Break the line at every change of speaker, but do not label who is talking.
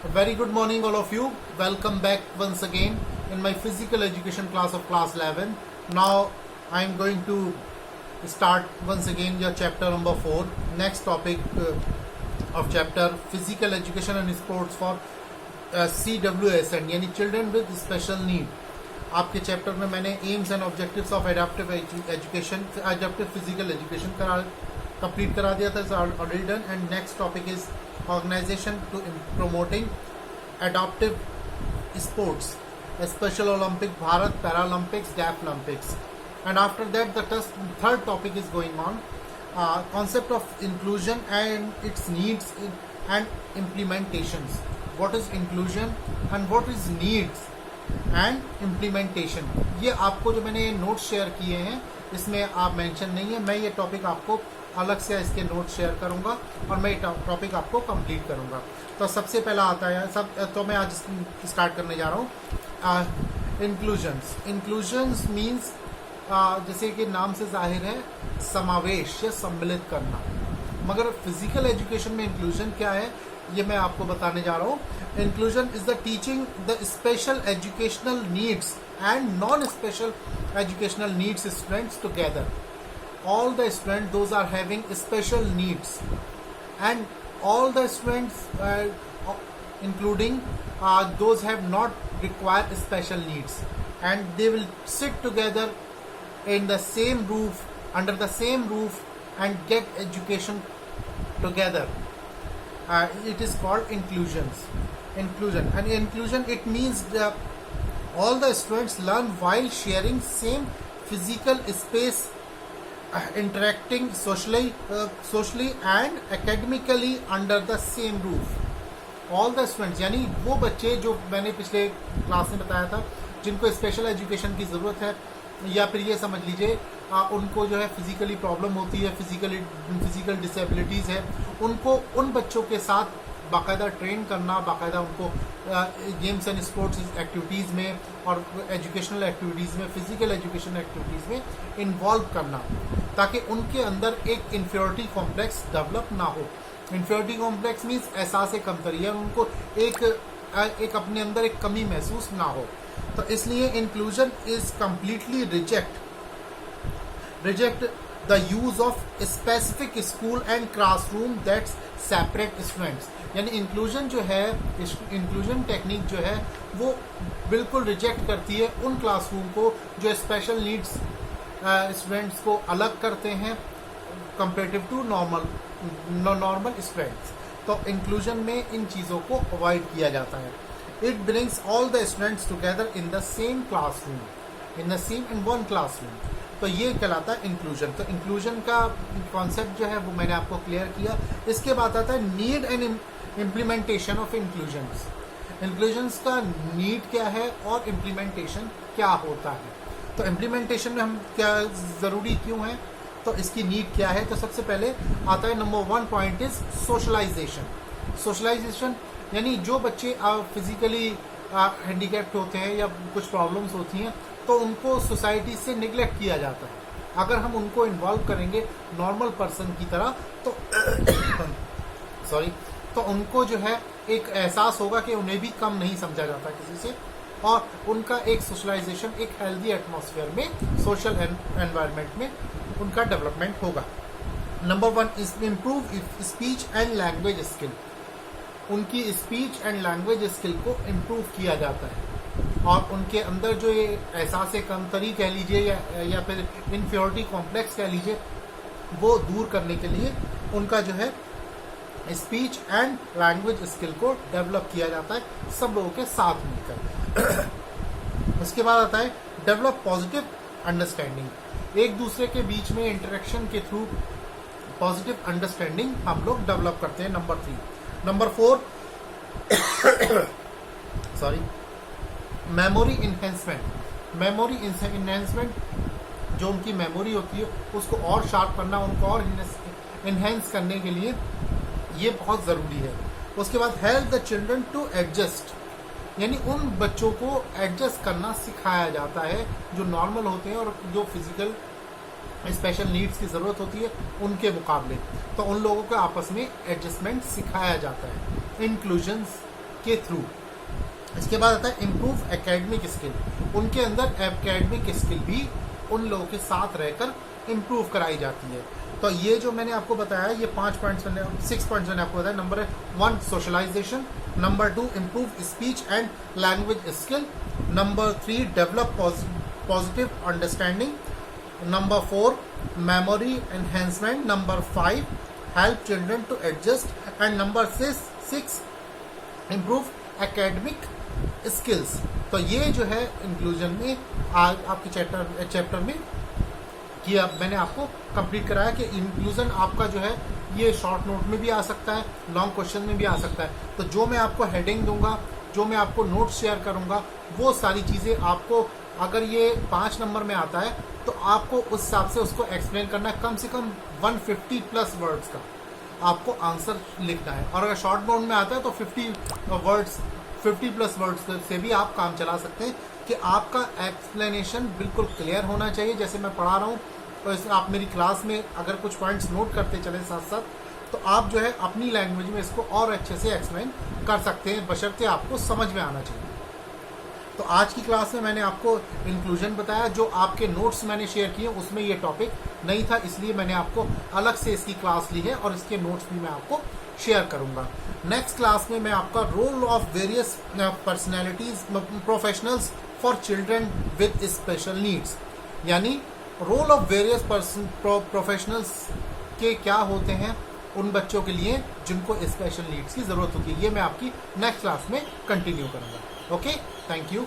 A very good morning, all of you. Welcome back once again in my physical education class of class 11. Now I am going to start once again your chapter number 4. Next topic of chapter physical education and sports for CWSN यानी children with special need. आपके chapter में मैंने aims and objectives of adaptive education adaptive physical education complete करा दिया था. Already done. And next topic is organisation to promoting adaptive sports, special Olympic, Bharat Paralympics, deaf Olympics. And after that the third topic is going on, concept of inclusion and its needs and implementations. What is inclusion and what is needs and implementation. ये आपको जो मैंने notes share किए हैं इसमें आप mention नहीं है. मैं ये टॉपिक आपको अलग से इसके नोट्स शेयर करूंगा और मैं टॉपिक आपको कंप्लीट करूंगा. तो सबसे पहला आता है तो मैं आज स्टार्ट करने जा रहा हूँ इंक्लूजन्स. इंक्लूजन्स मीन्स जैसे कि नाम से जाहिर है समावेश या सम्मिलित करना. मगर फिजिकल एजुकेशन में इंक्लूजन क्या है ये मैं आपको बताने जा रहा हूँ. Inclusion is the teaching the special educational needs and non special educational needs students together. All the students those are having special needs and all the students including those have not require special needs, and they will sit together in the same roof, under the same roof, and get education together. It is called inclusion. And inclusion, it means all the students learn while sharing same physical space, interacting socially and academically under the same roof. All the students यानी वो बच्चे जो मैंने पिछले class में बताया था जिनको स्पेशल एजुकेशन की ज़रूरत है, या फिर ये समझ लीजिए उनको जो है फिजिकली प्रॉब्लम होती है, फिजिकल डिसेबिलिटीज़ है, उनको उन बच्चों के साथ बाकायदा ट्रेन करना, बाकायदा उनको गेम्स एंड स्पोर्ट्स एक्टिविटीज़ में और एजुकेशनल एक्टिविटीज़ में, फिजिकल एजुकेशन एक्टिविटीज़ में इन्वॉल्व करना, ताकि उनके अंदर एक इन्फीरियरिटी कॉम्प्लेक्स डेवलप ना हो. इन्फीरियरिटी कॉम्प्लेक्स मीन्स एहसास कमतरी है, उनको एक अपने अंदर एक कमी महसूस ना हो. तो इसलिए inclusion is completely reject the use of specific school and classroom that's separate students. यानी इंक्लूजन जो है, इंक्लूजन टेक्निक जो है वो बिल्कुल रिजेक्ट करती है उन क्लासरूम को जो स्पेशल नीड्स स्टूडेंट्स को अलग करते हैं कंपेरेटिव टू नॉर्मल स्टूडेंट्स. तो इंक्लूजन में इन चीज़ों को अवॉइड किया जाता है. It brings all the students together in the same classroom, in the same in one classroom. तो ये कहलाता है इंक्लूजन. तो इंक्लूजन का कॉन्सेप्ट जो है वो मैंने आपको क्लियर किया. इसके बाद आता है need and implementation of inclusions. Inclusions का नीड क्या है और इम्प्लीमेंटेशन क्या होता है. तो इम्प्लीमेंटेशन में हम क्या ज़रूरी क्यों है, तो इसकी नीड क्या है. तो सबसे पहले आता है number 1 point is socialisation. Socialisation यानी जो बच्चे फिजिकली हैंडीकैप्ड होते हैं या कुछ प्रॉब्लम्स होती हैं तो उनको सोसाइटी से निगलेक्ट किया जाता है. अगर हम उनको इन्वॉल्व करेंगे नॉर्मल पर्सन की तरह तो तो उनको जो है एक एहसास होगा कि उन्हें भी कम नहीं समझा जाता किसी से, और उनका एक सोशलाइजेशन एक हेल्दी एटमॉस्फेयर में, सोशल एनवायरनमेंट में उनका डेवलपमेंट होगा. Number 1 is improve speech and language skill. उनकी स्पीच एंड लैंग्वेज स्किल को इम्प्रूव किया जाता है और उनके अंदर जो ये एहसास कमतरी कह लीजिए या फिर इन्फीरियरिटी कॉम्प्लेक्स कह लीजिए वो दूर करने के लिए उनका जो है स्पीच एंड लैंग्वेज स्किल को डेवलप किया जाता है सब लोगों के साथ मिलकर. उसके बाद आता है डेवलप पॉजिटिव अंडरस्टैंडिंग. एक दूसरे के बीच में इंटरेक्शन के थ्रू पॉजिटिव अंडरस्टैंडिंग हम लोग डेवलप करते हैं. Number 3. Number 4 memory enhancement. Memory enhancement जो उनकी मेमोरी होती है उसको और शार्प करना, उनको और इन्हेंस करने के लिए ये बहुत ज़रूरी है. उसके बाद help the children to adjust. यानी उन बच्चों को एडजस्ट करना सिखाया जाता है जो नॉर्मल होते हैं और जो फिजिकल स्पेशल नीड्स की ज़रूरत होती है उनके मुकाबले, तो उन लोगों को आपस में एडजस्टमेंट सिखाया जाता है. इंक्लूजन्स के थ्रू। इसके बाद आता है इम्प्रूव एकेडमिक स्किल, उनके अंदर एकेडमिक स्किल भी उन लोगों के साथ रहकर इम्प्रूव कराई जाती है। तो ये जो मैंने आपको बताया, ये 6 पॉइंट्स मैंने आपको बताया। Number 1 socialisation, number 2 improve speech and language skill, number 3 develop positive understanding, number 4 memory enhancement, number 5 help children to adjust and number 6 improve academic skills. तो ये जो है इंक्लूजन में आज आपके चैप्टर में किया, मैंने आपको कंप्लीट कराया कि इंक्लूजन आपका जो है ये शॉर्ट नोट में भी आ सकता है, लॉन्ग क्वेश्चन में भी आ सकता है। तो जो मैं आपको हेडिंग दूंगा, जो मैं आपको नोट्स शेयर करूंगा, वो सारी चीज़ें आपको, अगर ये 5 नंबर में आता है तो आपको उस हिसाब से उसको एक्सप्लेन करना है। कम से कम 150 प्लस वर्ड्स का आपको आंसर लिखना है। और अगर शॉर्ट नोट में आता है तो 50 प्लस वर्ड्स से भी आप काम चला सकते हैं कि आपका एक्सप्लेनेशन बिल्कुल क्लियर होना चाहिए। जैसे मैं पढ़ा रहा हूँ तो आप मेरी क्लास में अगर कुछ पॉइंट्स नोट करते चले साथ साथ, तो आप जो है अपनी लैंग्वेज में इसको और अच्छे से एक्सप्लेन कर सकते हैं, बशर्ते आपको समझ में आना चाहिए। तो आज की क्लास में मैंने आपको इंक्लूजन बताया, जो आपके नोट्स मैंने शेयर किए उसमें ये टॉपिक नहीं था, इसलिए मैंने आपको अलग से इसकी क्लास ली है और इसके नोट्स भी मैं आपको शेयर करूंगा। नेक्स्ट क्लास में मैं आपका role of various personalities professionals for children with special needs, यानी रोल ऑफ वेरियस प्रोफेशनल्स के क्या होते हैं उन बच्चों के लिए जिनको स्पेशल नीड्स की ज़रूरत होती है। ये मैं आपकी नेक्स्ट क्लास में कंटिन्यू करूँगा। Okay, thank you.